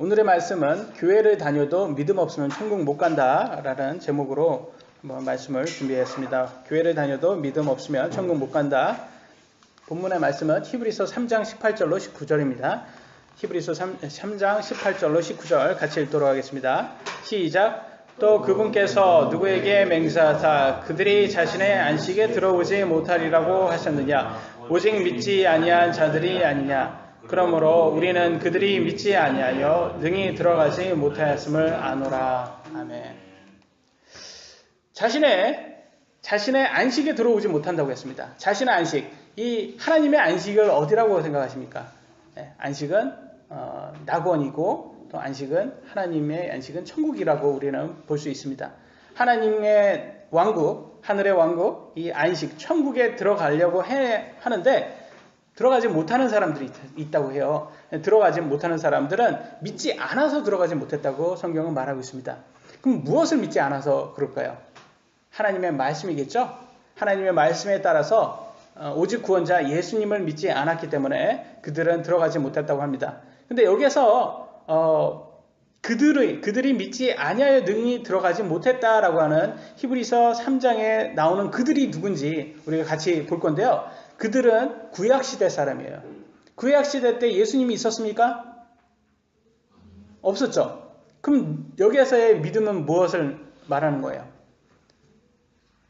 오늘의 말씀은 교회를 다녀도 믿음 없으면 천국 못 간다 라는 제목으로 한번 말씀을 준비했습니다. 교회를 다녀도 믿음 없으면 천국 못 간다. 본문의 말씀은 히브리서 3장 18절로 19절입니다. 히브리서 3장 18절로 19절 같이 읽도록 하겠습니다. 시작. 또 그분께서 누구에게 맹세하사 그들이 자신의 안식에 들어오지 못하리라고 하셨느냐. 오직 믿지 아니한 자들이 아니냐. 그러므로 우리는 그들이 믿지 아니하여 능히 들어가지 못하였음을 아노라. 아멘. 자신의 안식에 들어오지 못한다고 했습니다. 자신의 안식. 이 하나님의 안식을 어디라고 생각하십니까? 안식은 낙원이고 또 하나님의 안식은 천국이라고 우리는 볼 수 있습니다. 하나님의 왕국, 하늘의 왕국, 이 안식, 천국에 들어가려고 하는데 들어가지 못하는 사람들이 있다고 해요. 들어가지 못하는 사람들은 믿지 않아서 들어가지 못했다고 성경은 말하고 있습니다. 그럼 무엇을 믿지 않아서 그럴까요? 하나님의 말씀이겠죠? 하나님의 말씀에 따라서 오직 구원자 예수님을 믿지 않았기 때문에 그들은 들어가지 못했다고 합니다. 근데 여기서 그들이 믿지 아니하여 능히 들어가지 못했다라고 하는 히브리서 3장에 나오는 그들이 누군지 우리가 같이 볼 건데요. 그들은 구약시대 사람이에요. 구약시대 때 예수님이 있었습니까? 없었죠. 그럼 여기에서의 믿음은 무엇을 말하는 거예요?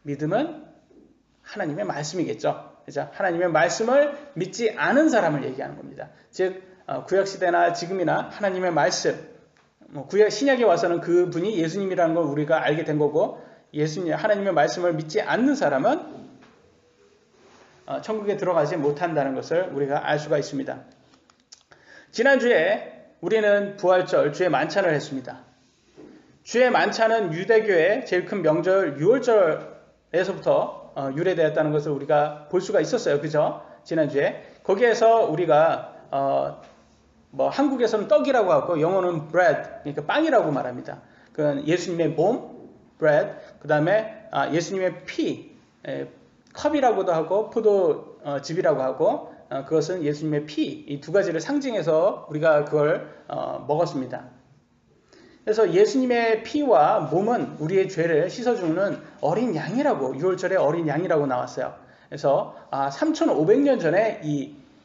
믿음은 하나님의 말씀이겠죠. 그죠? 하나님의 말씀을 믿지 않은 사람을 얘기하는 겁니다. 즉 구약시대나 지금이나 하나님의 말씀, 신약에 와서는 그분이 예수님이라는 걸 우리가 알게 된 거고, 하나님의 말씀을 믿지 않는 사람은 천국에 들어가지 못한다는 것을 우리가 알 수가 있습니다. 지난주에 우리는 부활절 주의 만찬을 했습니다. 주의 만찬은 유대교의 제일 큰 명절 6월절에서부터 유래되었다는 것을 우리가 볼 수가 있었어요. 그죠? 지난주에. 거기에서 우리가 한국에서는 떡이라고 하고 영어는 bread, 그러니까 빵이라고 말합니다. 그 예수님의 몸, bread, 그 다음에 예수님의 피, 컵이라고도 하고 포도즙이라고 하고 그것은 예수님의 피, 이 두 가지를 상징해서 우리가 그걸 먹었습니다. 그래서 예수님의 피와 몸은 우리의 죄를 씻어주는 어린 양이라고, 6월절에 어린 양이라고 나왔어요. 그래서 3,500년 전에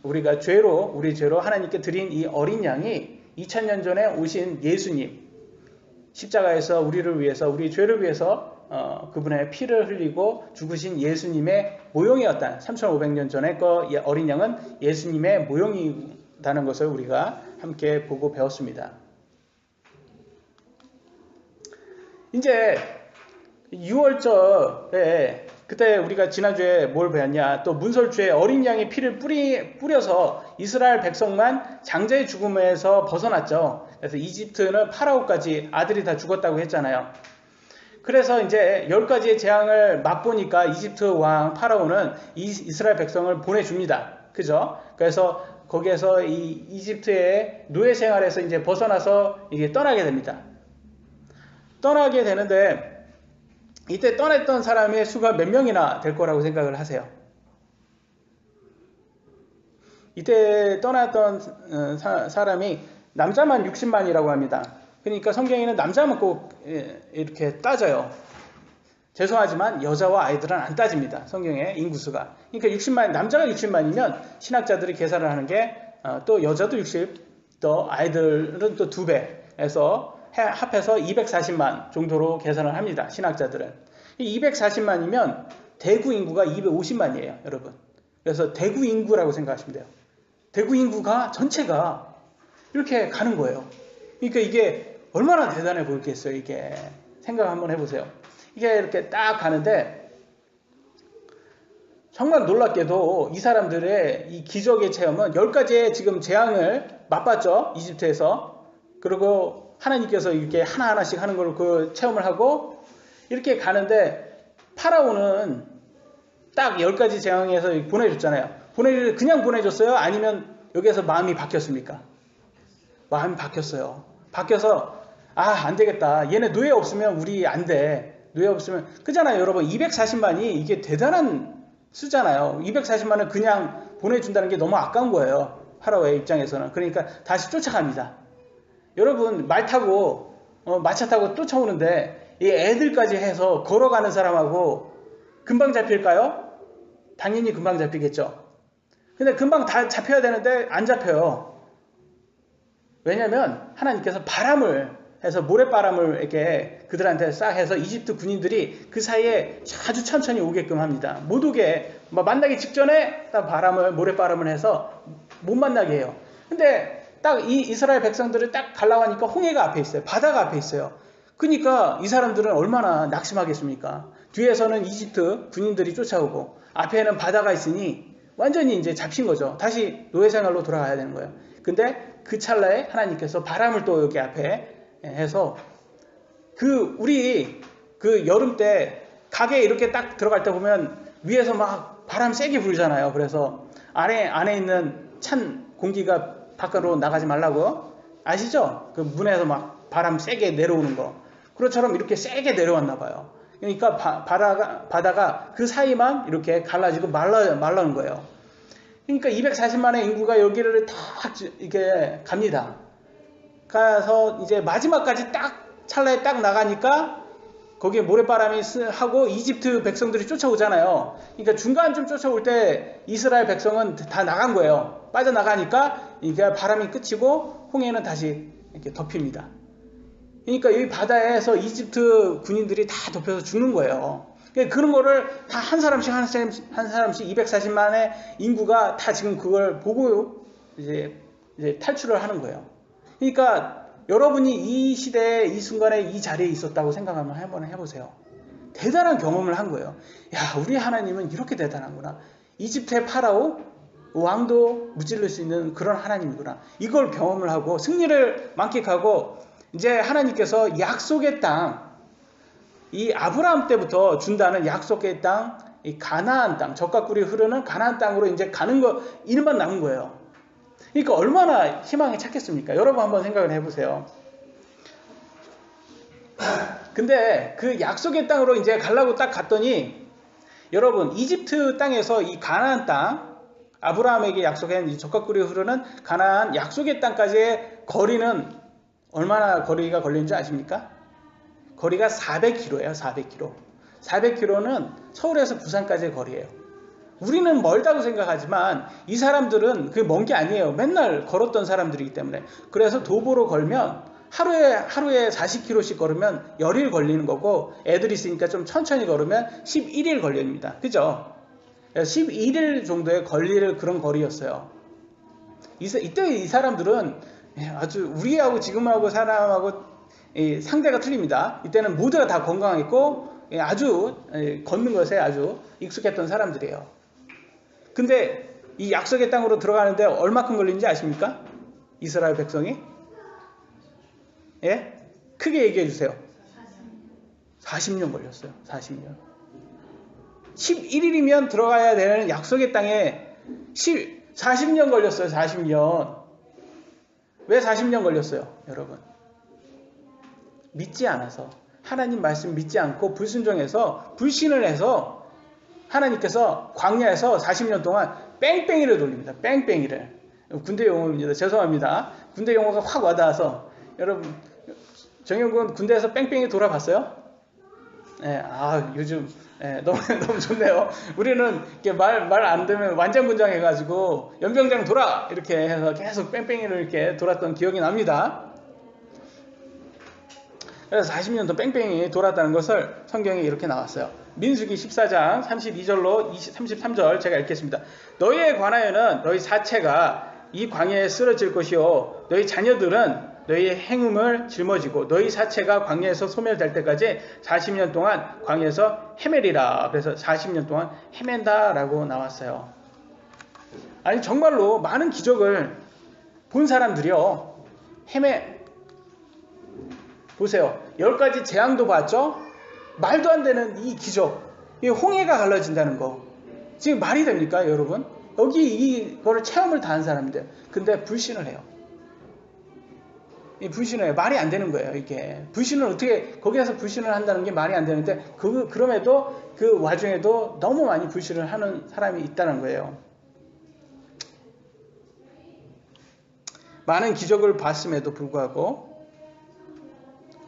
우리의 죄로 하나님께 드린 이 어린 양이 2000년 전에 오신 예수님, 십자가에서 우리를 위해서, 우리 죄를 위해서 그분의 피를 흘리고 죽으신 예수님의 모형이었다. 3,500년 전에 그 어린 양은 예수님의 모형이라는 것을 우리가 함께 보고 배웠습니다. 이제 6월절에 그때 우리가 지난주에 뭘 배웠냐? 또 문설주에 어린 양의 피를 뿌려서 이스라엘 백성만 장자의 죽음에서 벗어났죠. 그래서 이집트는 파라오까지 아들이 다 죽었다고 했잖아요. 그래서 이제 10가지의 재앙을 맛보니까 이집트 왕 파라오는 이스라엘 백성을 보내줍니다. 그죠? 그래서 거기에서 이 이집트의 노예 생활에서 이제 벗어나서 이게 떠나게 됩니다. 떠나게 되는데 이때 떠났던 사람의 수가 몇 명이나 될 거라고 생각을 하세요? 이때 떠났던 사람이 남자만 60만이라고 합니다. 그러니까 성경에는 남자만 꼭 이렇게 따져요. 죄송하지만 여자와 아이들은 안 따집니다. 성경의 인구수가. 그러니까 60만, 남자가 60만이면 신학자들이 계산을 하는 게 또 여자도 60, 또 아이들은 또 2배 해서 합해서 240만 정도로 계산을 합니다. 신학자들은. 240만이면 대구 인구가 250만이에요. 여러분. 그래서 대구 인구라고 생각하시면 돼요. 대구 인구가 전체가 이렇게 가는 거예요. 그러니까 이게 얼마나 대단해 보이겠어요. 이게 생각 한번 해보세요. 이게 이렇게 딱 가는데 정말 놀랍게도 이 사람들의 이 기적의 체험은 10가지의 지금 재앙을 맛봤죠. 이집트에서. 그리고 하나님께서 이렇게 하나하나씩 하는 걸 그 체험을 하고 이렇게 가는데 파라오는 딱 10가지 재앙에서 보내줬잖아요. 그냥 보내줬어요? 아니면 여기에서 마음이 바뀌었습니까? 마음이 바뀌었어요. 바뀌어서 안 되겠다. 얘네 노예 없으면 우리 안 돼. 노예 없으면 그잖아요. 여러분 240만이 이게 대단한 수잖아요. 240만을 그냥 보내준다는 게 너무 아까운 거예요. 파라오의 입장에서는. 그러니까 다시 쫓아갑니다. 여러분 말 타고 마차 타고 쫓아오는데 이 애들까지 해서 걸어가는 사람하고 금방 잡힐까요? 당연히 금방 잡히겠죠. 근데 금방 다 잡혀야 되는데 안 잡혀요. 왜냐면 하나님께서 바람을 해서 모래바람을 이렇게 그들한테 싹 해서 이집트 군인들이 그 사이에 아주 천천히 오게끔 합니다. 못 오게 만나기 직전에 딱 모래바람을 해서 못 만나게 해요. 근데 딱 이 이스라엘 백성들을 딱 가려고 하니까 홍해가 앞에 있어요. 바다가 앞에 있어요. 그러니까 이 사람들은 얼마나 낙심하겠습니까? 뒤에서는 이집트 군인들이 쫓아오고 앞에는 바다가 있으니 완전히 이제 잡힌 거죠. 다시 노예 생활로 돌아가야 되는 거예요. 근데 그 찰나에 하나님께서 바람을 또 여기 앞에 해서 우리 여름 때 가게에 이렇게 딱 들어갈 때 보면 위에서 막 바람 세게 불잖아요. 그래서 안에 있는 찬 공기가 밖으로 나가지 말라고 아시죠? 그 문에서 막 바람 세게 내려오는 거. 그것처럼 이렇게 세게 내려왔나 봐요. 그러니까 바다가 그 사이만 이렇게 갈라지고 말라는 거예요. 그러니까 240만의 인구가 여기를 딱 이렇게 갑니다. 가서 이제 마지막까지 찰나에 딱 나가니까 거기에 모래바람이 하고 이집트 백성들이 쫓아오잖아요. 그러니까 중간쯤 쫓아올 때 이스라엘 백성은 다 나간 거예요. 빠져나가니까 이게 바람이 그치고 홍해는 다시 이렇게 덮입니다. 그러니까 이 바다에서 이집트 군인들이 다 덮여서 죽는 거예요. 그런 거를 다 한 사람씩 240만의 인구가 다 지금 그걸 보고 이제 탈출을 하는 거예요. 그러니까 여러분이 이 시대에 이 순간에 이 자리에 있었다고 생각하면 한번 해보세요. 대단한 경험을 한 거예요. 야, 우리 하나님은 이렇게 대단한구나. 이집트의 파라오 왕도 무찔러 수 있는 그런 하나님이구나. 이걸 경험을 하고 승리를 만끽하고 이제 하나님께서 약속의 땅, 이 아브라함 때부터 준다는 약속의 땅, 이 가나안 땅, 젖과 꿀이 흐르는 가나안 땅으로 이제 가는 거 일만 남은 거예요. 그러니까 얼마나 희망이 찾겠습니까? 여러분 한번 생각을 해보세요. 근데 그 약속의 땅으로 이제 가려고 딱 갔더니 여러분 이집트 땅에서 이 가나안 땅, 아브라함에게 약속한 이 젖과 꿀이 흐르는 가나안 약속의 땅까지의 거리는 얼마나 거리가 걸리는 줄 아십니까? 거리가 400km예요. 400km. 400km는 서울에서 부산까지의 거리예요. 우리는 멀다고 생각하지만 이 사람들은 그게 먼 게 아니에요. 맨날 걸었던 사람들이기 때문에. 그래서 도보로 걸면 하루에 40km씩 걸으면 열일 걸리는 거고 애들이 있으니까 좀 천천히 걸으면 11일 걸립니다. 그죠? 11일 정도의 걸릴 그런 거리였어요. 이때 이 사람들은 아주 우리하고 지금하고 사람하고 상대가 틀립니다. 이때는 모두가 다 건강했고 아주 걷는 것에 아주 익숙했던 사람들이에요. 근데 이 약속의 땅으로 들어가는데 얼마큼 걸리는지 아십니까? 이스라엘 백성이? 예? 크게 얘기해 주세요. 40년 걸렸어요. 40년. 11일이면 들어가야 되는 약속의 땅에 40년 걸렸어요. 40년. 왜 40년 걸렸어요? 여러분. 믿지 않아서. 하나님 말씀 믿지 않고 불순종해서 불신을 해서 하나님께서 광야에서 40년 동안 뺑뺑이를 돌립니다. 뺑뺑이를. 군대 용어입니다. 죄송합니다. 군대 용어가 확 와닿아서. 여러분, 정영군 군대에서 뺑뺑이 돌아봤어요? 네, 요즘 너무 좋네요. 우리는 이렇게 말 안 되면 완장군장 해가지고 연병장 돌아! 이렇게 해서 계속 뺑뺑이를 이렇게 돌았던 기억이 납니다. 그래서 40년도 뺑뺑이 돌았다는 것을 성경에 이렇게 나왔어요. 민수기 14장 32절로 33절 제가 읽겠습니다. 너희에 관하여는 너희 사체가 이 광야에 쓰러질 것이요 너희 자녀들은 너희의 행음을 짊어지고 너희 사체가 광야에서 소멸될 때까지 40년 동안 광야에서 헤매리라. 그래서 40년 동안 헤맨다라고 나왔어요. 아니 정말로 많은 기적을 본 사람들이요. 보세요. 10가지 재앙도 봤죠? 말도 안 되는 이 기적. 이 홍해가 갈라진다는 거. 지금 말이 됩니까, 여러분? 여기 이거를 체험을 다 한 사람들. 근데 불신을 해요. 이 불신을 해요. 말이 안 되는 거예요, 이게. 불신을 어떻게, 거기에서 불신을 한다는 게 말이 안 되는데, 그럼에도 그 와중에도 너무 많이 불신을 하는 사람이 있다는 거예요. 많은 기적을 봤음에도 불구하고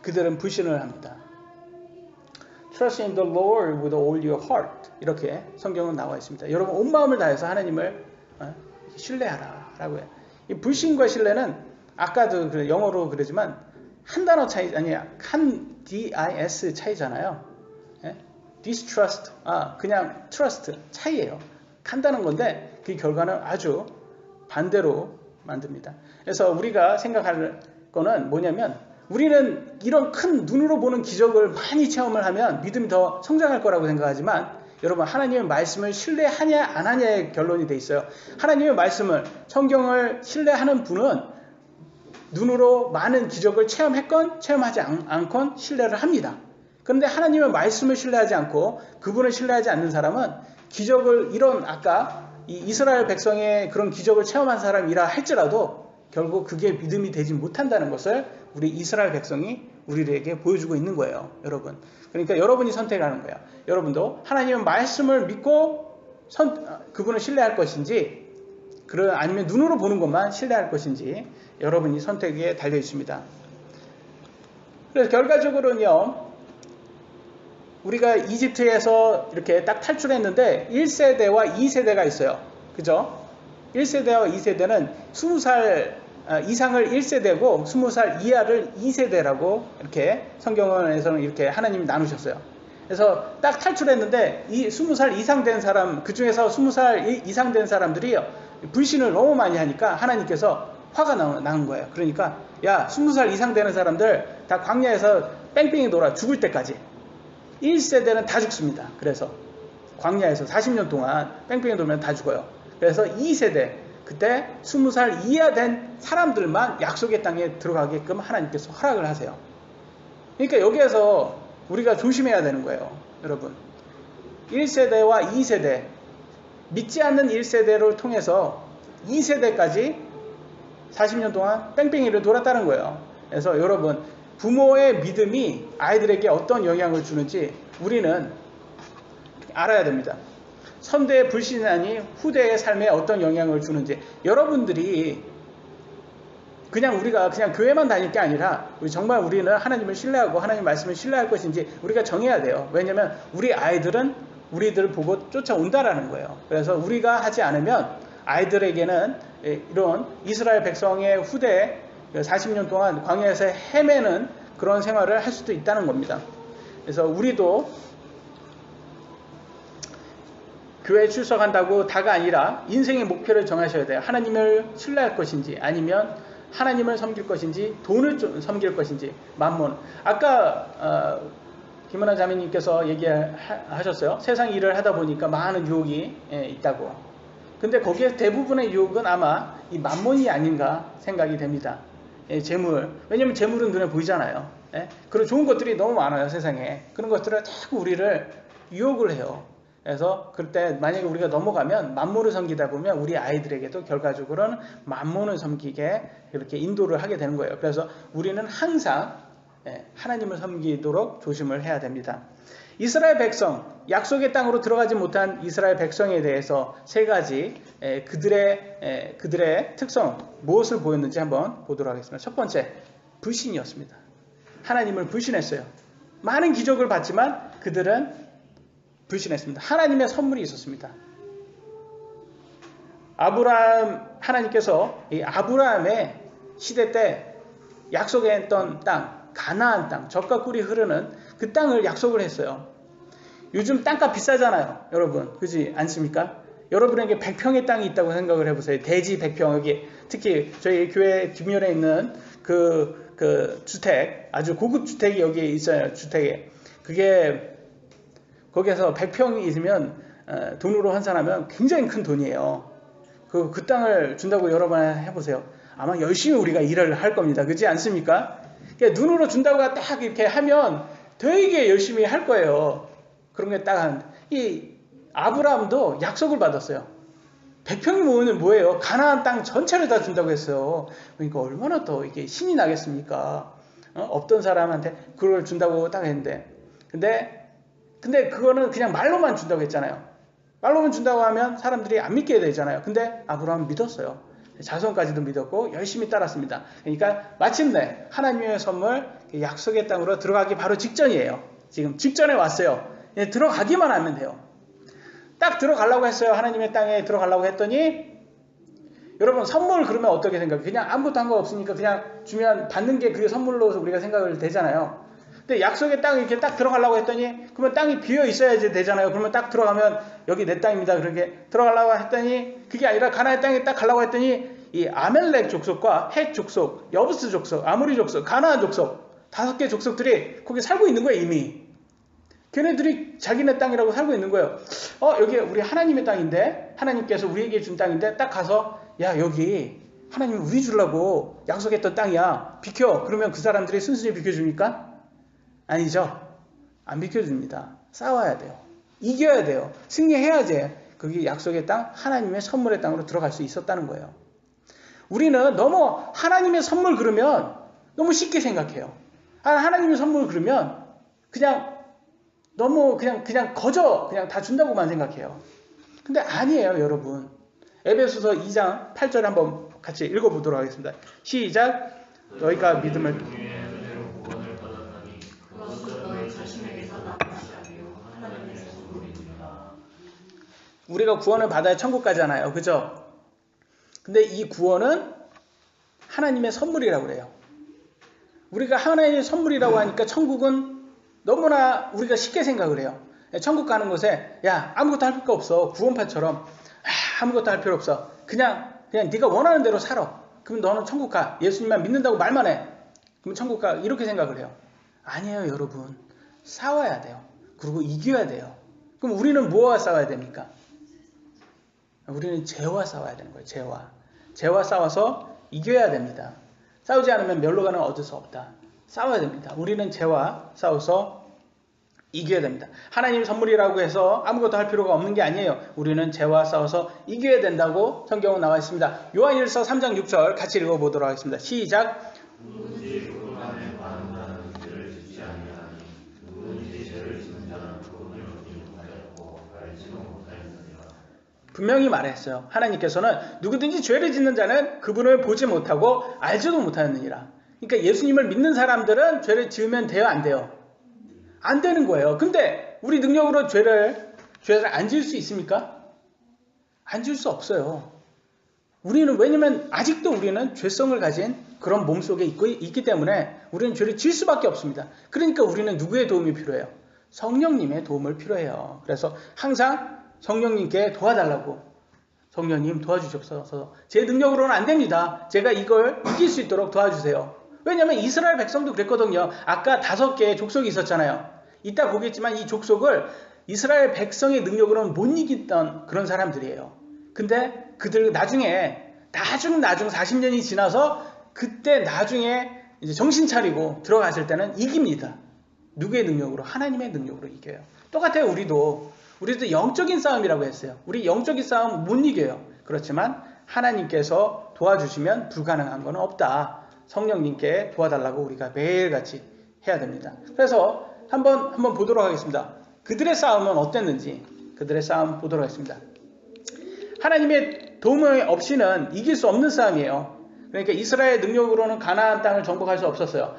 그들은 불신을 합니다. Trust in the Lord with all your heart. 이렇게 성경은 나와 있습니다. 여러분 온 마음을 다해서 하나님을 신뢰하라 라고 해요. 이 불신과 신뢰는 아까도 영어로 그러지만 한 단어 차이, 아니 한 DIS 차이잖아요. distrust, 그냥 trust 차이예요. 간다는 건데 그 결과는 아주 반대로 만듭니다. 그래서 우리가 생각할 거는 뭐냐면 우리는 이런 큰 눈으로 보는 기적을 많이 체험을 하면 믿음이 더 성장할 거라고 생각하지만 여러분 하나님의 말씀을 신뢰하냐 안 하냐의 결론이 돼 있어요. 하나님의 말씀을 성경을 신뢰하는 분은 눈으로 많은 기적을 체험했건 체험하지 않건 신뢰를 합니다. 그런데 하나님의 말씀을 신뢰하지 않고 그분을 신뢰하지 않는 사람은 기적을 이런 아까 이 이스라엘 백성의 그런 기적을 체험한 사람이라 할지라도 결국 그게 믿음이 되지 못한다는 것을 우리 이스라엘 백성이 우리에게 보여주고 있는 거예요. 여러분. 그러니까 여러분이 선택하는 거예요. 여러분도 하나님의 말씀을 믿고 그분을 신뢰할 것인지 아니면 눈으로 보는 것만 신뢰할 것인지 여러분이 선택에 달려 있습니다. 그래서 결과적으로는요. 우리가 이집트에서 이렇게 딱 탈출했는데 1세대와 2세대가 있어요. 그죠? 1세대와 2세대는 20살 이상을 1세대고 20살 이하를 2세대라고 이렇게 성경에서는 이렇게 하나님이 나누셨어요. 그래서 딱 탈출했는데 이 20살 이상 된 사람, 그 중에서 20살 이상 된 사람들이 불신을 너무 많이 하니까 하나님께서 화가 나는 거예요. 그러니까 야 20살 이상 되는 사람들 다 광야에서 뺑뺑이 돌아 죽을 때까지 1세대는 다 죽습니다. 그래서 광야에서 40년 동안 뺑뺑이 돌면 다 죽어요. 그래서 2세대 그때 20살 이하 된 사람들만 약속의 땅에 들어가게끔 하나님께서 허락을 하세요. 그러니까 여기에서 우리가 조심해야 되는 거예요. 여러분 1세대와 2세대 믿지 않는 1세대를 통해서 2세대까지 40년 동안 뺑뺑이를 돌았다는 거예요. 그래서 여러분 부모의 믿음이 아이들에게 어떤 영향을 주는지 우리는 알아야 됩니다. 선대의 불신하니 후대의 삶에 어떤 영향을 주는지 여러분들이 우리가 그냥 교회만 다닐 게 아니라 정말 우리는 하나님을 신뢰하고 하나님 말씀을 신뢰할 것인지 우리가 정해야 돼요. 왜냐하면 우리 아이들은 우리들 보고 쫓아온다라는 거예요. 그래서 우리가 하지 않으면 아이들에게는 이런 이스라엘 백성의 후대 40년 동안 광야에서 헤매는 그런 생활을 할 수도 있다는 겁니다. 그래서 우리도 교회에 출석한다고 다가 아니라 인생의 목표를 정하셔야 돼요. 하나님을 신뢰할 것인지 아니면 하나님을 섬길 것인지 돈을 섬길 것인지 만몬. 아까 김은아 자매님께서 얘기하셨어요. 세상 일을 하다 보니까 많은 유혹이 있다고. 근데 거기에 대부분의 유혹은 아마 이 만몬이 아닌가 생각이 됩니다. 재물. 왜냐면 재물은 눈에 보이잖아요. 그런 좋은 것들이 너무 많아요, 세상에. 그런 것들을 자꾸 우리를 유혹을 해요. 그래서 그때 만약에 우리가 넘어가면 만몬을 섬기다 보면 우리 아이들에게도 결과적으로는 만몬을 섬기게 이렇게 인도를 하게 되는 거예요. 그래서 우리는 항상 하나님을 섬기도록 조심을 해야 됩니다. 이스라엘 백성, 약속의 땅으로 들어가지 못한 이스라엘 백성에 대해서 세 가지 그들의 특성, 무엇을 보였는지 한번 보도록 하겠습니다. 첫 번째, 불신이었습니다. 하나님을 불신했어요. 많은 기적을 봤지만 그들은 불신했습니다. 하나님의 선물이 있었습니다. 하나님께서 이 아브라함의 시대 때 약속했던 땅, 가나안 땅, 젖과 꿀이 흐르는 그 땅을 약속을 했어요. 요즘 땅값 비싸잖아요. 여러분, 그렇지 않습니까? 여러분에게 100평의 땅이 있다고 생각을 해보세요. 대지 100평, 여기 특히 저희 교회 뒷면에 있는 그 주택, 아주 고급 주택이 여기 있어요. 주택에. 그게 거기에서 100평이 있으면 돈으로 환산하면 굉장히 큰 돈이에요. 그 땅을 준다고 여러 번 해보세요. 아마 열심히 우리가 일을 할 겁니다. 그렇지 않습니까? 그러니까 눈으로 준다고 딱 이렇게 하면 되게 열심히 할 거예요. 그런 게 딱 이 아브라함도 약속을 받았어요. 100평이 모으는 뭐예요? 가나안 땅 전체를 다 준다고 했어요. 그러니까 얼마나 더 이게 신이 나겠습니까? 없던 사람한테 그걸 준다고 딱 했는데. 근데 그거는 그냥 말로만 준다고 했잖아요. 말로만 준다고 하면 사람들이 안 믿게 되잖아요. 근데 아브라함은 믿었어요. 자손까지도 믿었고 열심히 따랐습니다. 그러니까 마침내 하나님의 선물 약속의 땅으로 들어가기 바로 직전이에요. 지금 직전에 왔어요. 들어가기만 하면 돼요. 딱 들어가려고 했어요. 하나님의 땅에 들어가려고 했더니 여러분 선물 그러면 어떻게 생각해요? 그냥 아무것도 한 거 없으니까 그냥 주면 받는 게 그게 선물로 우리가 생각을 되잖아요. 근데 약속의 땅에 이렇게 딱 들어가려고 했더니 그러면 땅이 비어 있어야지 되잖아요. 그러면 딱 들어가면 여기 내 땅입니다. 그렇게 들어가려고 했더니 그게 아니라 가나안 땅에 딱 가려고 했더니 이 아멜렉 족속과 헷 족속, 여부스 족속, 아모리 족속, 가나안 족속 5개 족속들이 거기 살고 있는 거예요. 이미. 걔네들이 자기네 땅이라고 살고 있는 거예요. 여기 우리 하나님의 땅인데 하나님께서 우리에게 준 땅인데 딱 가서 야 여기 하나님 우리 주려고 약속했던 땅이야. 비켜. 그러면 그 사람들이 순순히 비켜줍니까? 아니죠. 안 비켜줍니다. 싸워야 돼요. 이겨야 돼요. 승리해야지 그게 약속의 땅, 하나님의 선물의 땅으로 들어갈 수 있었다는 거예요. 우리는 너무 하나님의 선물 그러면 너무 쉽게 생각해요. 하나님의 선물 그러면 그냥 너무 그냥 그냥 다 준다고만 생각해요. 근데 아니에요, 여러분. 에베소서 2장 8절 한번 같이 읽어보도록 하겠습니다. 시작. 너희가 믿음을 우리가 구원을 받아야 천국 가잖아요. 그죠? 근데 이 구원은 하나님의 선물이라고 그래요. 우리가 하나님의 선물이라고 하니까 천국은 너무나 우리가 쉽게 생각을 해요. 천국 가는 곳에 야 아무것도 할 필요 없어. 구원파처럼 아무것도 할 필요 없어. 그냥 네가 원하는 대로 살아. 그럼 너는 천국 가. 예수님만 믿는다고 말만 해. 그럼 천국 가. 이렇게 생각을 해요. 아니에요, 여러분. 싸워야 돼요. 그리고 이겨야 돼요. 그럼 우리는 뭐와 싸워야 됩니까? 우리는 죄와 싸워야 되는 거예요. 죄와 싸워서 이겨야 됩니다. 싸우지 않으면 멸로가는 얻을 수 없다. 싸워야 됩니다. 우리는 죄와 싸워서 이겨야 됩니다. 하나님 선물이라고 해서 아무것도 할 필요가 없는 게 아니에요. 우리는 죄와 싸워서 이겨야 된다고 성경은 나와 있습니다. 요한일서 3장 6절 같이 읽어보도록 하겠습니다. 시작. 분명히 말했어요. 하나님께서는 누구든지 죄를 짓는 자는 그분을 보지 못하고 알지도 못하느니라. 그러니까 예수님을 믿는 사람들은 죄를 지으면 돼요, 안 돼요? 안 되는 거예요. 근데 우리 능력으로 죄를 안 지을 수 있습니까? 안 지을 수 없어요. 왜냐면 아직도 우리는 죄성을 가진 그런 몸속에 있기 때문에 우리는 죄를 지을 수밖에 없습니다. 그러니까 우리는 누구의 도움이 필요해요? 성령님의 도움을 필요해요. 그래서 항상 성령님께 도와달라고, 성령님 도와주십소서. 제 능력으로는 안 됩니다. 제가 이걸 이길 수 있도록 도와주세요. 왜냐하면 이스라엘 백성도 그랬거든요. 아까 5개의 족속이 있었잖아요. 이따 보겠지만 이 족속을 이스라엘 백성의 능력으로는 못 이겼던 그런 사람들이에요. 근데 그들 나중에 40년이 지나서 그때 나중에 이제 정신 차리고 들어갔을 때는 이깁니다. 누구의 능력으로? 하나님의 능력으로 이겨요. 똑같아요. 우리도 영적인 싸움이라고 했어요. 우리 영적인 싸움 못 이겨요. 그렇지만 하나님께서 도와주시면 불가능한 건 없다. 성령님께 도와달라고 우리가 매일같이 해야 됩니다. 그래서 한번 보도록 하겠습니다. 그들의 싸움은 어땠는지 그들의 싸움 보도록 하겠습니다. 하나님의 도움 없이는 이길 수 없는 싸움이에요. 그러니까 이스라엘 능력으로는 가나안 땅을 정복할 수 없었어요.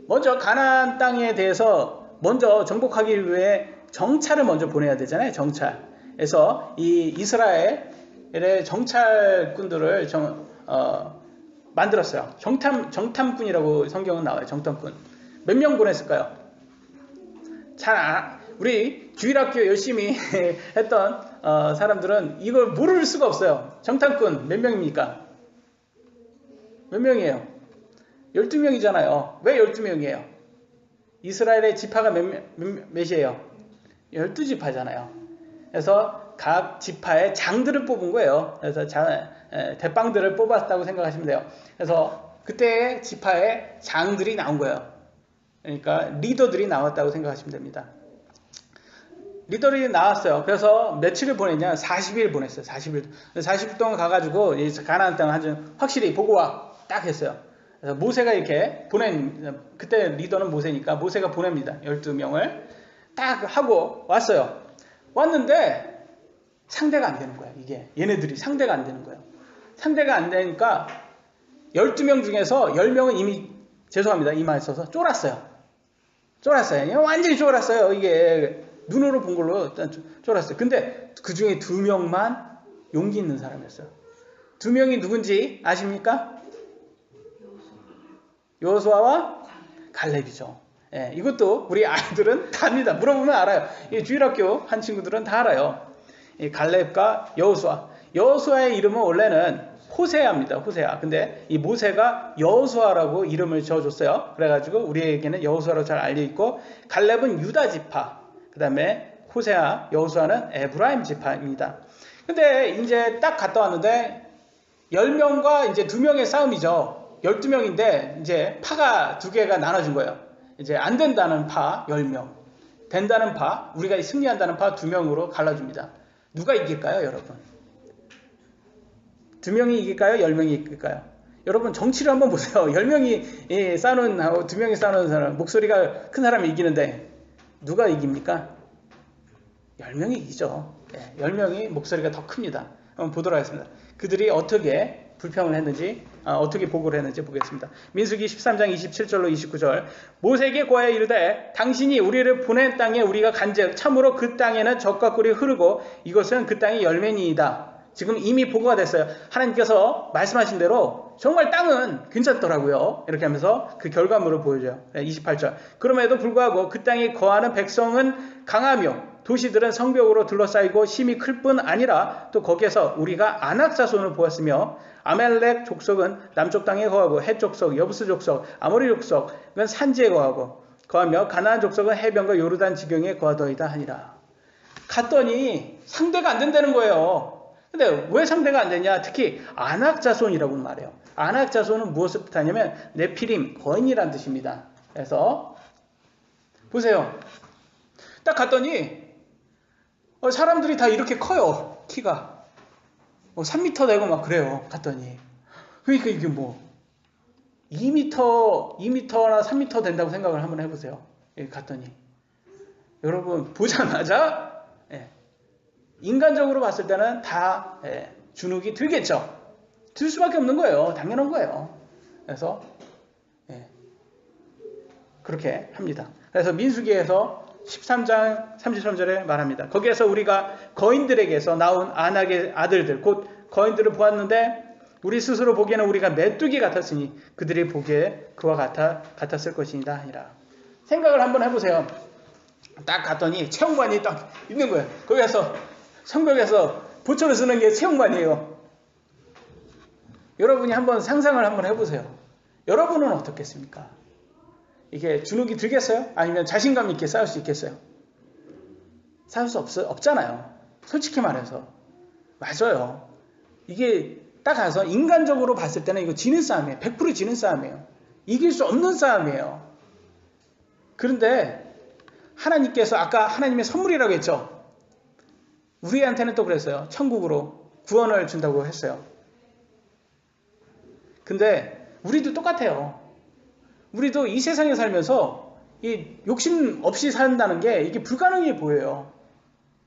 먼저 가나안 땅에 대해서 먼저 정복하기 위해 정찰을 먼저 보내야 되잖아요. 정찰. 그래서 이 이스라엘의 정찰꾼들을 만들었어요. 정탐꾼이라고 성경은 나와요. 정탐꾼. 몇 명 보냈을까요? 우리 주일학교 열심히 했던 사람들은 이걸 모를 수가 없어요. 정탐꾼 몇 명입니까? 몇 명이에요? 12명이잖아요. 왜 12명이에요? 이스라엘의 지파가 몇이에요? 12지파잖아요. 그래서 각 지파의 장들을 뽑은 거예요. 그래서 대빵들을 뽑았다고 생각하시면 돼요. 그래서 그때 지파의 장들이 나온 거예요. 그러니까 리더들이 나왔다고 생각하시면 됩니다. 리더들이 나왔어요. 그래서 며칠을 보냈냐? 40일 보냈어요. 40일 동안 가가지고 가나안 땅을 확실히 보고 와. 딱 했어요. 그래서 모세가 이렇게 그때 리더는 모세니까 모세가 보냅니다. 12명을 딱 하고 왔어요. 왔는데 상대가 안 되는 거예요. 얘네들이 상대가 안 되는 거예요. 상대가 안 되니까 12명 중에서 10명은 이미 죄송합니다. 이 말 써서 쫄았어요. 완전히 쫄았어요. 이게 눈으로 본 걸로 쫄았어요. 근데 그 중에 2명만 용기 있는 사람이었어요. 2명이 누군지 아십니까? 여호수아와 갈렙이죠. 예, 이것도 우리 아이들은 다 압니다. 물어보면 알아요. 이 주일학교 한 친구들은 다 알아요. 이 갈렙과 여호수아. 여호수아의 이름은 원래는 호세아입니다. 호세아. 근데 이 모세가 여호수아라고 이름을 지어줬어요. 그래가지고 우리에게는 여호수아로 잘 알려있고, 갈렙은 유다 지파, 그 다음에 호세아, 여호수아는 에브라임 지파입니다. 근데 이제 딱 갔다 왔는데 10명과 이제 2명의 싸움이죠. 12명인데 이제 파가 2개가 나눠진 거예요. 이제 안 된다는 파 10명, 된다는 파, 우리가 승리한다는 파 2명으로 갈라줍니다. 누가 이길까요, 여러분? 2명이 이길까요? 10명이 이길까요? 여러분 정치를 한번 보세요. 10명이 싸우는, 2명이 싸우는 사람, 목소리가 큰 사람이 이기는데 누가 이깁니까? 10명이 이기죠. 10명이 목소리가 더 큽니다. 한번 보도록 하겠습니다. 그들이 어떻게 불평을 했는지, 어떻게 보고를 했는지 보겠습니다. 민수기 13장 27절로 29절. 모세에게 고하여 이르되 당신이 우리를 보낸 땅에 우리가 간즉 참으로 그 땅에는 젖과 꿀이 흐르고 이것은 그 땅의 열매니이다. 지금 이미 보고가 됐어요. 하나님께서 말씀하신 대로 정말 땅은 괜찮더라고요. 이렇게 하면서 그 결과물을 보여줘요. 28절. 그럼에도 불구하고 그 땅에 거하는 백성은 강하며 도시들은 성벽으로 둘러싸이고 심히 클 뿐 아니라 또 거기에서 우리가 아낙 자손을 보았으며 아멜렉 족속은 남쪽 땅에 거하고 헷 족속, 여부스 족속, 아모리 족속은 산지에 거하며 가나안 족속은 해변과 요르단 지경에 거하더이다 하니라. 갔더니 상대가 안 된다는 거예요. 근데 왜 상대가 안 되냐? 특히 아낙 자손이라고 말해요. 아낙 자손은 무엇을 뜻하냐면 네피림, 거인이란 뜻입니다. 그래서 보세요. 딱 갔더니 사람들이 다 이렇게 커요. 키가 3m 되고 막 그래요. 갔더니 그러니까 이게 뭐 2m나 3m 된다고 생각을 한번 해보세요. 여기 갔더니 여러분 보자마자 인간적으로 봤을 때는 다 주눅이 들겠죠. 들 수밖에 없는 거예요. 당연한 거예요. 그래서 그렇게 합니다. 그래서 민수기에서 13장 33절에 말합니다. 거기에서 우리가 거인들에게서 나온 아낙의 아들들 곧 거인들을 보았는데 우리 스스로 보기에는 우리가 메뚜기 같았으니 그들이 보기에 그와 같았을 것이니라 하니라. 생각을 한번 해보세요. 딱 갔더니 체육관이 딱 있는 거예요. 거기에서 성벽에서 보초를 쓰는 게 체육관이에요. 여러분이 한번 상상을 한번 해보세요. 여러분은 어떻겠습니까? 이게 주눅이 들겠어요? 아니면 자신감 있게 싸울 수 있겠어요? 싸울 수 없잖아요. 솔직히 말해서. 맞아요. 이게 딱 가서 인간적으로 봤을 때는 이거 지는 싸움이에요. 100% 지는 싸움이에요. 이길 수 없는 싸움이에요. 그런데 하나님께서 아까 하나님의 선물이라고 했죠. 우리한테는 또 그랬어요. 천국으로 구원을 준다고 했어요. 근데 우리도 똑같아요. 우리도 이 세상에 살면서 이 욕심 없이 산다는 게 이게 불가능해 보여요.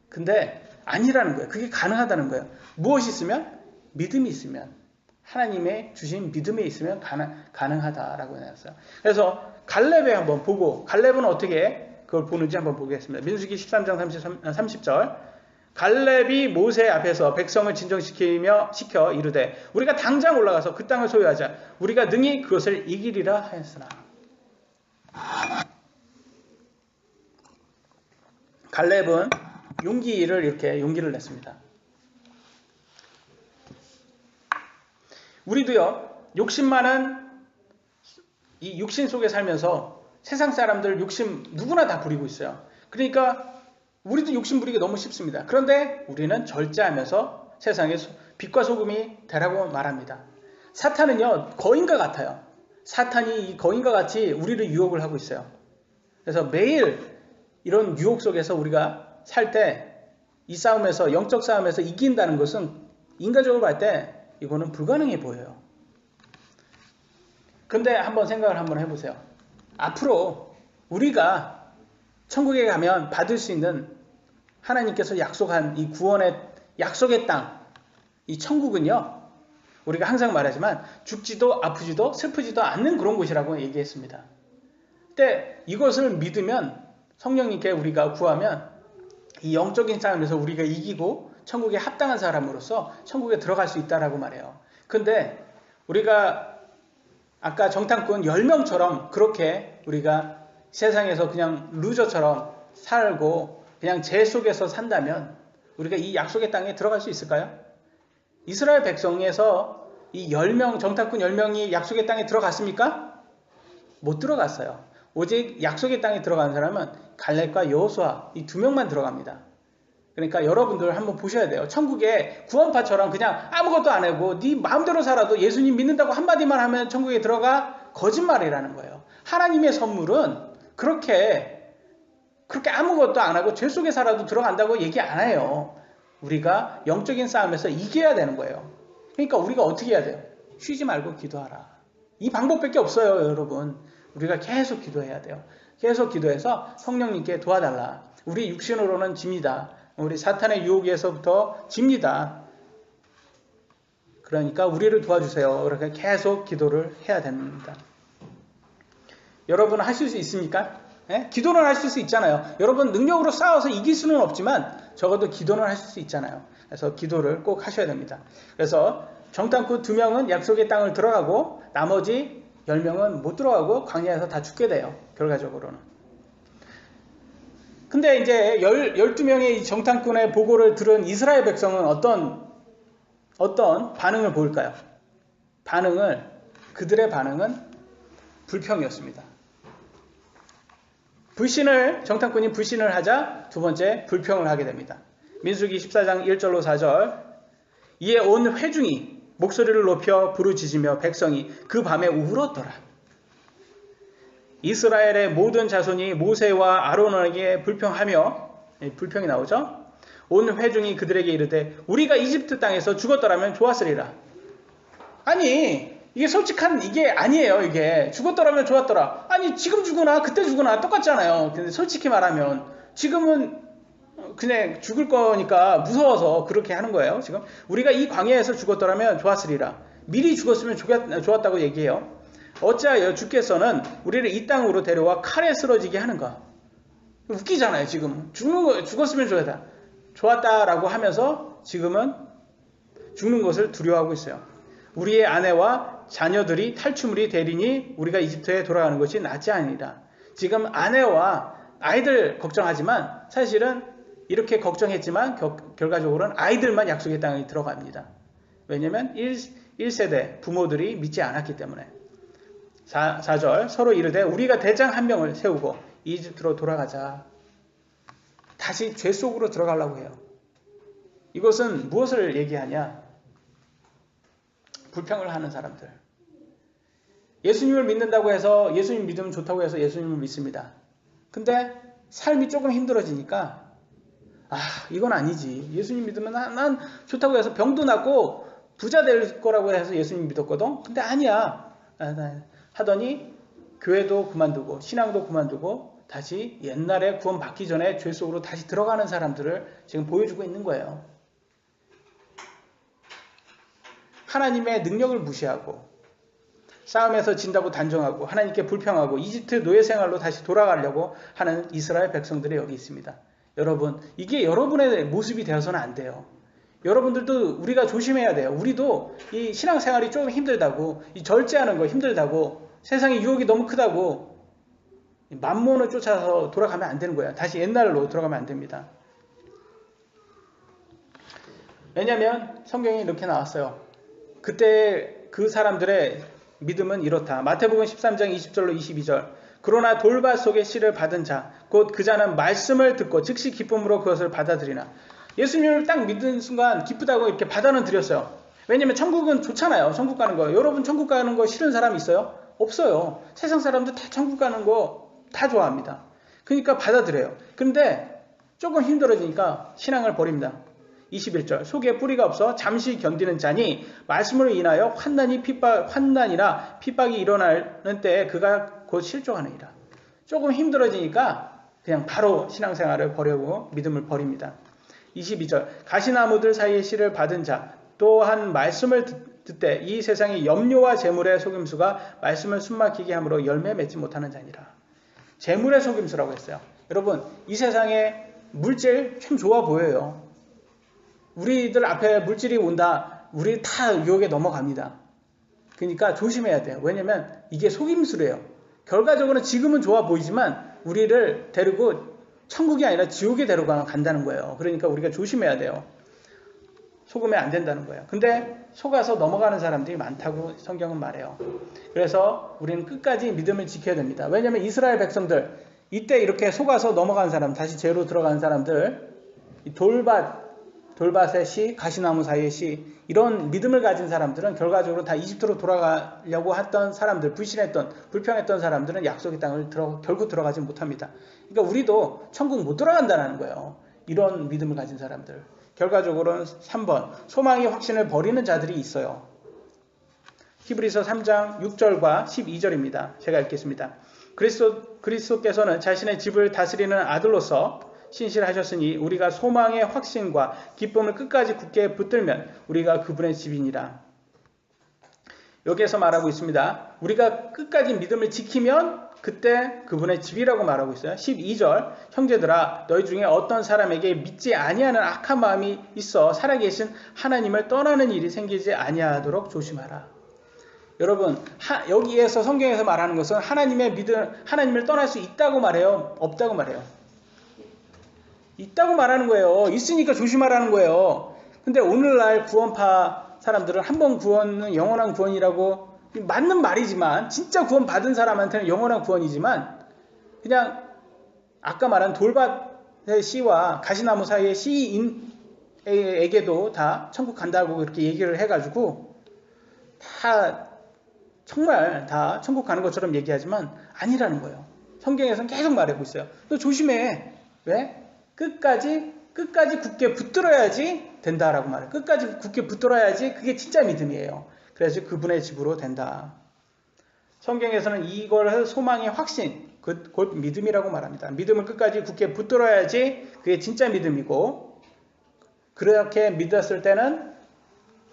근데 아니라는 거예요. 그게 가능하다는 거예요. 무엇이 있으면? 믿음이 있으면. 하나님의 주신 믿음이 있으면 가능하다라고 해놨어요. 그래서 갈렙에 한번 보고, 갈렙은 어떻게 그걸 보는지 한번 보겠습니다. 민수기 13장 30절. 갈렙이 모세 앞에서 백성을 시켜 이르되 우리가 당장 올라가서 그 땅을 소유하자. 우리가 능히 그것을 이기리라 하였으나. 갈렙은 용기를 냈습니다. 우리도요, 욕심 많은 이 육신 속에 살면서 세상 사람들 욕심 누구나 다 부리고 있어요. 그러니까 우리도 욕심 부리기 너무 쉽습니다. 그런데 우리는 절제하면서 세상에 빛과 소금이 되라고 말합니다. 사탄은요, 거인과 같아요. 사탄이 이 거인과 같이 우리를 유혹을 하고 있어요. 그래서 매일 이런 유혹 속에서 우리가 살 때 이 싸움에서, 영적 싸움에서 이긴다는 것은 인간적으로 볼 때 이거는 불가능해 보여요. 근데 한번 생각을 한번 해보세요. 앞으로 우리가 천국에 가면 받을 수 있는 하나님께서 약속한 이 구원의 약속의 땅, 이 천국은요, 우리가 항상 말하지만 죽지도 아프지도 슬프지도 않는 그런 곳이라고 얘기했습니다. 근데 이것을 믿으면 성령님께 우리가 구하면 이 영적인 싸움에서 우리가 이기고 천국에 합당한 사람으로서 천국에 들어갈 수 있다라고 말해요. 근데 우리가 아까 정탐꾼 10명처럼 그렇게 우리가 세상에서 그냥 루저처럼 살고 그냥 죄 속에서 산다면 우리가 이 약속의 땅에 들어갈 수 있을까요? 이스라엘 백성에서 이 10명, 정탐꾼 10명이 약속의 땅에 들어갔습니까? 못 들어갔어요. 오직 약속의 땅에 들어간 사람은 갈렙과 여호수아 이 2명만 들어갑니다. 그러니까 여러분들 한번 보셔야 돼요. 천국에 구원파처럼 그냥 아무것도 안 하고 네 마음대로 살아도 예수님 믿는다고 한마디만 하면 천국에 들어가, 거짓말이라는 거예요. 하나님의 선물은 그렇게 아무것도 안 하고 죄 속에 살아도 들어간다고 얘기 안 해요. 우리가 영적인 싸움에서 이겨야 되는 거예요. 그러니까 우리가 어떻게 해야 돼요? 쉬지 말고 기도하라. 이 방법밖에 없어요, 여러분. 우리가 계속 기도해야 돼요. 계속 기도해서 성령님께 도와달라. 우리 육신으로는 집니다. 우리 사탄의 유혹에서부터 집니다. 그러니까 우리를 도와주세요. 이렇게 계속 기도를 해야 됩니다. 여러분 하실 수 있습니까? 예? 기도는 하실 수 있잖아요. 여러분 능력으로 싸워서 이길 수는 없지만 적어도 기도는 하실 수 있잖아요. 그래서 기도를 꼭 하셔야 됩니다. 그래서 정탐꾼 2명은 약속의 땅을 들어가고 나머지 10명은 못 들어가고 광야에서 다 죽게 돼요. 결과적으로는. 근데 이제 12명의 정탐꾼의 보고를 들은 이스라엘 백성은 어떤 반응을 보일까요? 그들의 반응은 불평이었습니다. 정탐꾼이 불신을 하자 두 번째 불평을 하게 됩니다. 민수기 14장 1절로 4절. 이에 온 회중이 목소리를 높여 부르짖으며 백성이 그 밤에 울었더라. 이스라엘의 모든 자손이 모세와 아론에게 불평하며, 불평이 나오죠. 온 회중이 그들에게 이르되 우리가 이집트 땅에서 죽었더라면 좋았으리라. 아니 이게 솔직한 이게 아니에요. 이게 죽었더라면 좋았더라. 아니 지금 죽으나 그때 죽으나 똑같잖아요. 근데 솔직히 말하면 지금은 그냥 죽을 거니까 무서워서 그렇게 하는 거예요. 지금 우리가 이 광야에서 죽었더라면 좋았으리라. 미리 죽었으면 좋았다고 얘기해요. 어찌하여 주께서는 우리를 이 땅으로 데려와 칼에 쓰러지게 하는가? 웃기잖아요. 지금 죽었으면 좋았다라고 하면서 지금은 죽는 것을 두려워하고 있어요. 우리의 아내와 자녀들이 탈취물이 되리니 우리가 이집트에 돌아가는 것이 낫지 아니라. 지금 아내와 아이들 걱정하지만 사실은 이렇게 걱정했지만 결과적으로는 아이들만 약속의 땅에 들어갑니다. 왜냐하면 1세대 부모들이 믿지 않았기 때문에. 4절 서로 이르되 우리가 대장 한 명을 세우고 이집트로 돌아가자. 다시 죄 속으로 들어가려고 해요. 이것은 무엇을 얘기하냐? 불평을 하는 사람들. 예수님을 믿는다고 해서 예수님 믿으면 좋다고 해서 예수님을 믿습니다. 근데 삶이 조금 힘들어지니까 이건 아니지. 예수님 믿으면 난 좋다고 해서 병도 낫고 부자 될 거라고 해서 예수님 믿었거든. 근데 아니야. 하더니 교회도 그만두고 신앙도 그만두고 다시 옛날에 구원 받기 전에 죄 속으로 다시 들어가는 사람들을 지금 보여주고 있는 거예요. 하나님의 능력을 무시하고 싸움에서 진다고 단정하고 하나님께 불평하고 이집트 노예 생활로 다시 돌아가려고 하는 이스라엘 백성들이 여기 있습니다. 여러분, 이게 여러분의 모습이 되어서는 안 돼요. 여러분들도 우리가 조심해야 돼요. 우리도 이 신앙생활이 조금 힘들다고, 이 절제하는 거 힘들다고, 세상의 유혹이 너무 크다고 만몬을 쫓아서 돌아가면 안 되는 거예요. 다시 옛날로 돌아가면 안 됩니다. 왜냐하면 성경에 이렇게 나왔어요. 그때 그 사람들의 믿음은 이렇다. 마태복음 13장 20절로 22절. 그러나 돌밭 속에 씨를 받은 자, 곧 그 자는 말씀을 듣고 즉시 기쁨으로 그것을 받아들이나. 예수님을 딱 믿은 순간 기쁘다고 이렇게 받아는 드렸어요. 왜냐면 천국은 좋잖아요. 천국 가는 거. 여러분 천국 가는 거 싫은 사람 있어요? 없어요. 세상 사람들 다 천국 가는 거 다 좋아합니다. 그러니까 받아들여요. 그런데 조금 힘들어지니까 신앙을 버립니다. 21절. 속에 뿌리가 없어 잠시 견디는 자니 말씀으로 인하여 환난이나 핍박이 일어나는 때에 그가 곧 실족하느니라. 조금 힘들어지니까 그냥 바로 신앙생활을 버리고 믿음을 버립니다. 22절. 가시나무들 사이에 씨를 받은 자 또한 말씀을 듣되 이 세상의 염려와 재물의 속임수가 말씀을 숨막히게 함으로 열매 맺지 못하는 자니라. 재물의 속임수라고 했어요. 여러분, 이 세상에 물질 참 좋아 보여요. 우리들 앞에 물질이 온다, 우리 다 유혹에 넘어갑니다. 그러니까 조심해야 돼요. 왜냐면 이게 속임수래요. 결과적으로는 지금은 좋아 보이지만 우리를 데리고 천국이 아니라 지옥에 데려간다는 거예요. 그러니까 우리가 조심해야 돼요. 속으면 안 된다는 거예요. 근데 속아서 넘어가는 사람들이 많다고 성경은 말해요. 그래서 우리는 끝까지 믿음을 지켜야 됩니다. 왜냐하면 이스라엘 백성들, 이때 이렇게 속아서 넘어간 사람, 다시 죄로 들어간 사람들, 돌밭의 씨, 가시나무 사이의 씨, 이런 믿음을 가진 사람들은 결과적으로 다 이집트로 돌아가려고 했던 사람들, 불평했던 사람들은 약속의 땅을 결국 들어가지 못합니다. 그러니까 우리도 천국 못 들어간다는 거예요. 이런 믿음을 가진 사람들. 결과적으로는 3번, 소망의 확신을 버리는 자들이 있어요. 히브리서 3장 6절과 12절입니다. 제가 읽겠습니다. 그리스도께서는 자신의 집을 다스리는 아들로서 신실하셨으니 우리가 소망의 확신과 기쁨을 끝까지 굳게 붙들면 우리가 그분의 집이니라. 여기에서 말하고 있습니다. 우리가 끝까지 믿음을 지키면 그때 그분의 집이라고 말하고 있어요. 12절, 형제들아 너희 중에 어떤 사람에게 믿지 아니하는 악한 마음이 있어 살아계신 하나님을 떠나는 일이 생기지 아니하도록 조심하라. 여러분, 여기에서 성경에서 말하는 것은 하나님을 떠날 수 있다고 말해요? 없다고 말해요? 있다고 말하는 거예요. 있으니까 조심하라는 거예요. 근데 오늘날 구원파 사람들은 한 번 구원은 영원한 구원이라고, 맞는 말이지만 진짜 구원 받은 사람한테는 영원한 구원이지만 그냥 아까 말한 돌밭의 씨와 가시나무 사이의 씨인에게도 다 천국 간다고 그렇게 얘기를 해가지고 정말 다 천국 가는 것처럼 얘기하지만 아니라는 거예요. 성경에서는 계속 말하고 있어요. 너 조심해. 왜? 끝까지 굳게 붙들어야지 된다라고 말해요. 끝까지 굳게 붙들어야지 그게 진짜 믿음이에요. 그래서 그분의 집으로 된다. 성경에서는 이걸 소망의 확신, 곧 믿음이라고 말합니다. 믿음을 끝까지 굳게 붙들어야지 그게 진짜 믿음이고, 그렇게 믿었을 때는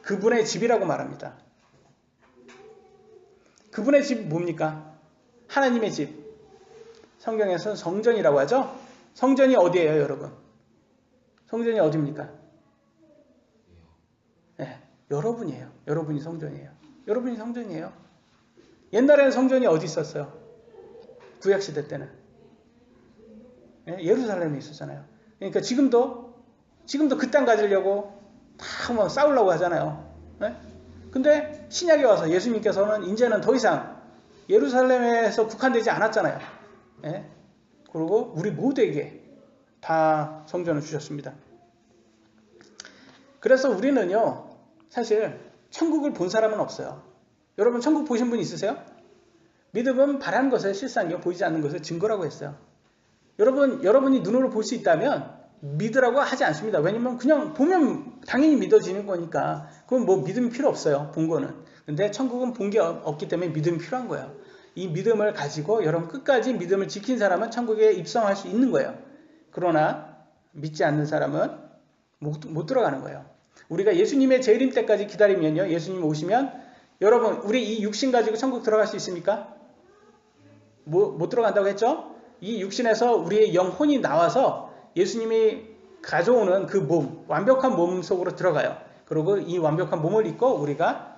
그분의 집이라고 말합니다. 그분의 집 뭡니까? 하나님의 집. 성경에서는 성전이라고 하죠? 성전이 어디예요, 여러분? 성전이 어디입니까? 네, 여러분이에요. 여러분이 성전이에요. 여러분이 성전이에요. 옛날에는 성전이 어디 있었어요? 구약시대 때는. 네, 예루살렘에 있었잖아요. 그러니까 지금도 그 땅 가지려고 다 뭐 싸우려고 하잖아요. 네? 근데 신약에 와서 예수님께서는 이제는 더 이상 예루살렘에서 국한되지 않았잖아요. 네? 그리고 우리 모두에게 다 성전을 주셨습니다. 그래서 우리는요, 사실 천국을 본 사람은 없어요. 여러분 천국 보신 분 있으세요? 믿음은 바라는 것의 실상이요, 보이지 않는 것의 증거라고 했어요. 여러분이 눈으로 볼 수 있다면 믿으라고 하지 않습니다. 왜냐면 그냥 보면 당연히 믿어지는 거니까 그건 뭐 믿음이 필요 없어요, 본 거는. 근데 천국은 본 게 없기 때문에 믿음이 필요한 거예요. 이 믿음을 가지고 여러분 끝까지 믿음을 지킨 사람은 천국에 입성할 수 있는 거예요. 그러나 믿지 않는 사람은 못 들어가는 거예요. 우리가 예수님의 재림 때까지 기다리면요, 예수님 오시면 여러분 우리 이 육신 가지고 천국 들어갈 수 있습니까? 못 들어간다고 했죠? 이 육신에서 우리의 영혼이 나와서 예수님이 가져오는 그 몸, 완벽한 몸 속으로 들어가요. 그리고 이 완벽한 몸을 입고 우리가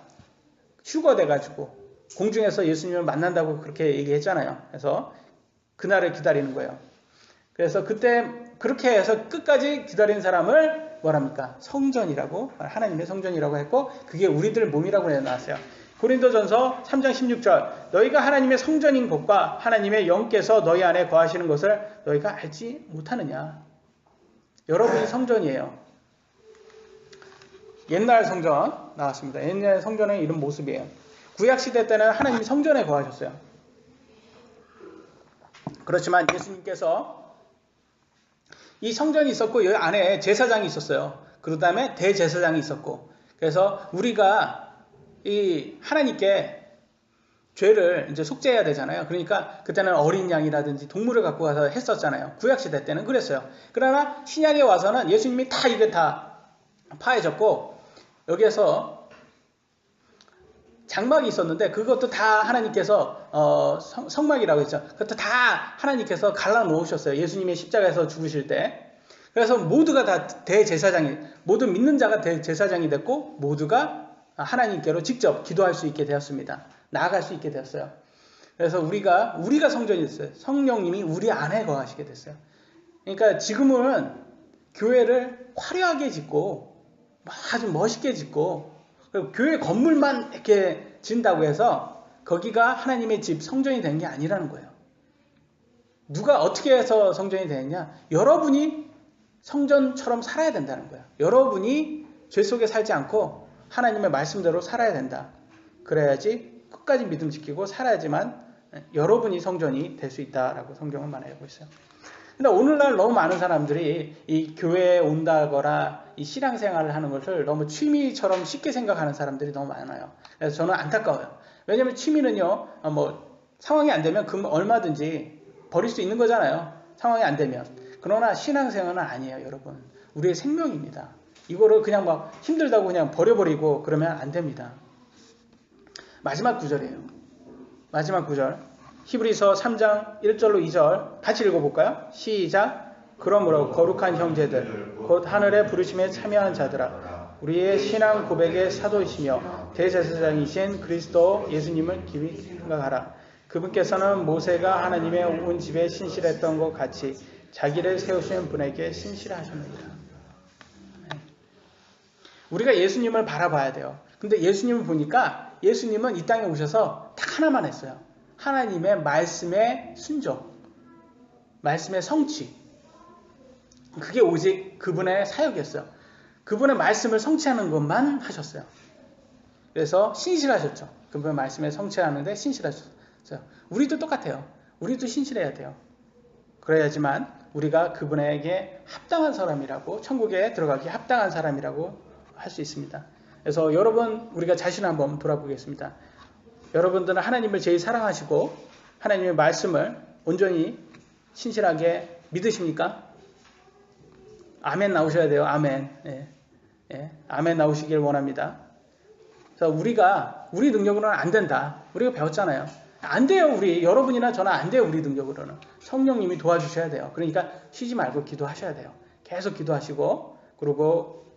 휴거돼가지고 공중에서 예수님을 만난다고 그렇게 얘기했잖아요. 그래서 그날을 기다리는 거예요. 그래서 그때 그렇게 해서 끝까지 기다린 사람을 뭐랍니까? 성전이라고, 하나님의 성전이라고 했고, 그게 우리들 몸이라고 해놨어요. 고린도전서 3장 16절, 너희가 하나님의 성전인 것과 하나님의 영께서 너희 안에 거하시는 것을 너희가 알지 못하느냐. 여러분이 성전이에요. 옛날 성전 나왔습니다. 옛날 성전의 이런 모습이에요. 구약시대 때는 하나님이 성전에 거하셨어요. 그렇지만 예수님께서 이 성전이 있었고 여기 안에 제사장이 있었어요. 그 다음에 대제사장이 있었고, 그래서 우리가 이 하나님께 죄를 이제 속죄해야 되잖아요. 그러니까 그때는 어린 양이라든지 동물을 갖고 가서 했었잖아요. 구약시대 때는 그랬어요. 그러나 신약에 와서는 예수님이 다 이게 다 파해졌고, 여기에서 장막이 있었는데 그것도 다 하나님께서 성막이라고 했죠. 그것도 다 하나님께서 갈라 놓으셨어요. 예수님의 십자가에서 죽으실 때. 그래서 모두가 다 대제사장이, 모든 믿는 자가 대제사장이 됐고 모두가 하나님께로 직접 기도할 수 있게 되었습니다. 나아갈 수 있게 되었어요. 그래서 우리가 성전이 됐어요. 성령님이 우리 안에 거하시게 됐어요. 그러니까 지금은 교회를 화려하게 짓고 아주 멋있게 짓고 교회 건물만 이렇게 짓는다고 해서 거기가 하나님의 집 성전이 된 게 아니라는 거예요. 누가 어떻게 해서 성전이 되느냐? 여러분이 성전처럼 살아야 된다는 거예요. 여러분이 죄 속에 살지 않고 하나님의 말씀대로 살아야 된다. 그래야지 끝까지 믿음 지키고 살아야지만 여러분이 성전이 될 수 있다라고 성경은 말하고 있어요. 근데 오늘날 너무 많은 사람들이 이 교회에 온다거나 이 신앙생활을 하는 것을 너무 취미처럼 쉽게 생각하는 사람들이 너무 많아요. 그래서 저는 안타까워요. 왜냐하면 취미는요, 상황이 안 되면 얼마든지 버릴 수 있는 거잖아요. 상황이 안 되면. 그러나 신앙생활은 아니에요, 여러분. 우리의 생명입니다. 이거를 그냥 막 힘들다고 그냥 버려버리고 그러면 안 됩니다. 마지막 구절이에요. 마지막 구절. 히브리서 3장 1절로 2절 같이 읽어볼까요? 시작. 그러므로 거룩한 형제들 곧 하늘의 부르심에 참여한 자들아 우리의 신앙 고백의 사도이시며 대제사장이신 그리스도 예수님을 깊이 생각하라. 그분께서는 모세가 하나님의 온 집에 신실했던 것 같이 자기를 세우신 분에게 신실하셨느니라. 우리가 예수님을 바라봐야 돼요. 근데 예수님을 보니까 예수님은 이 땅에 오셔서 딱 하나만 했어요. 하나님의 말씀의 순종, 말씀의 성취. 그게 오직 그분의 사역이었어요. 그분의 말씀을 성취하는 것만 하셨어요. 그래서 신실하셨죠. 그분의 말씀에 성취하는데 신실하셨어요. 우리도 똑같아요. 우리도 신실해야 돼요. 그래야지만 우리가 그분에게 합당한 사람이라고, 천국에 들어가기 합당한 사람이라고 할 수 있습니다. 그래서 여러분, 우리가 자신을 한번 돌아보겠습니다. 여러분들은 하나님을 제일 사랑하시고 하나님의 말씀을 온전히 신실하게 믿으십니까? 아멘 나오셔야 돼요. 아멘. 예. 예. 아멘 나오시길 원합니다. 그래서 우리 능력으로는 안 된다. 우리가 배웠잖아요. 안 돼요. 여러분이나 저나 안 돼요. 우리 능력으로는. 성령님이 도와주셔야 돼요. 그러니까 쉬지 말고 기도하셔야 돼요. 계속 기도하시고, 그리고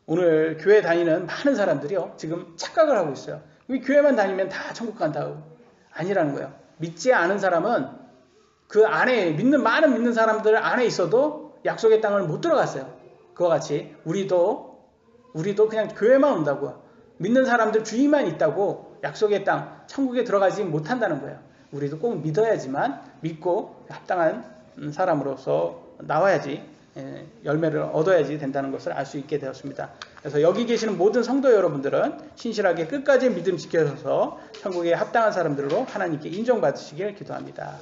오늘 교회 다니는 많은 사람들이요, 지금 착각을 하고 있어요. 교회만 다니면 다 천국 간다고. 아니라는 거예요. 믿지 않은 사람은 그 안에 많은 믿는 사람들 안에 있어도 약속의 땅을 못 들어갔어요. 그와 같이 우리도 그냥 교회만 온다고요. 믿는 사람들 주위만 있다고 약속의 땅, 천국에 들어가지 못한다는 거예요. 우리도 꼭 믿어야지만 믿고 합당한 사람으로서 나와야지 열매를 얻어야지 된다는 것을 알 수 있게 되었습니다. 그래서 여기 계시는 모든 성도 여러분들은 신실하게 끝까지 믿음 지켜서 천국에 합당한 사람들로 하나님께 인정받으시길 기도합니다.